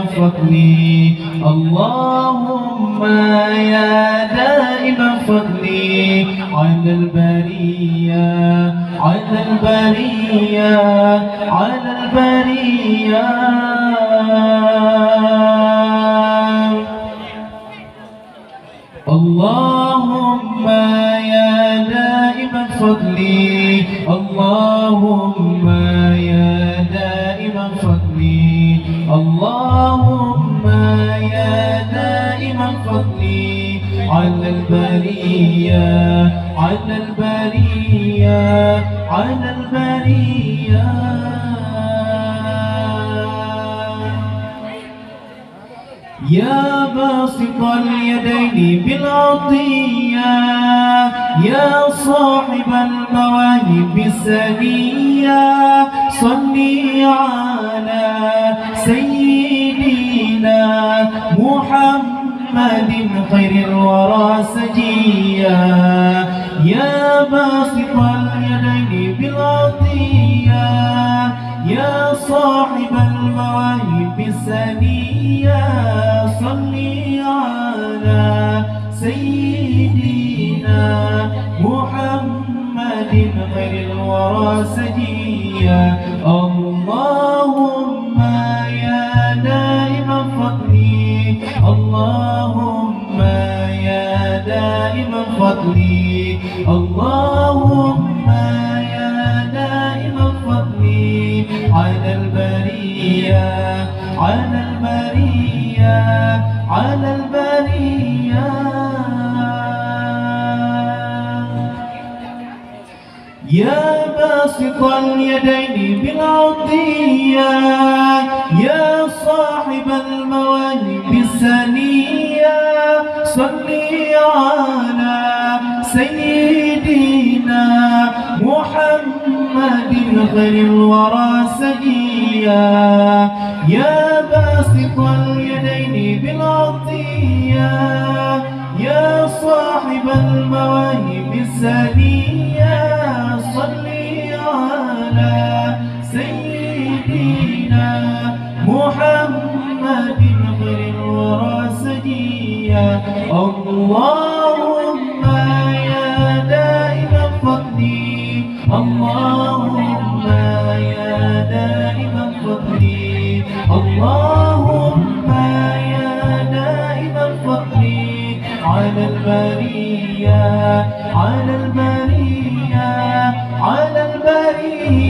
فضلي اللهم يا دائم فضلي على البرية على البرية على البرية اللهم يا دائم فضلي اللهم يا دائم فضلي اللهم يا دائم فضلي على البرية على البرية على البرية يا باسط اليدين بالعطية يا صاحب المواهب السنية صلي على سيدنا محمد خير الورى سجيا يا باسط اليدين بالعطية يا صاحب المواهب السنية صلي على سيدنا محمد خير الورى سجيا اللهم يا دائم فضلي اللهم يا دائم فضلي اللهم يا دائم فضلي على البرية على البرية على البرية يا باسط اليدين بالعطية يا صاحب المواهب السنية صلي على سيدنا محمد خير الورى سجيا يا باسط اليدين بالعطية يا صاحب المواهب السنية صلي على سيدنا محمد خير الورى سجيا اللهم يا دائم فضلي اللهم يا دائم فضلي اللهم يا دائم فضلي على البرية على البرية على البرية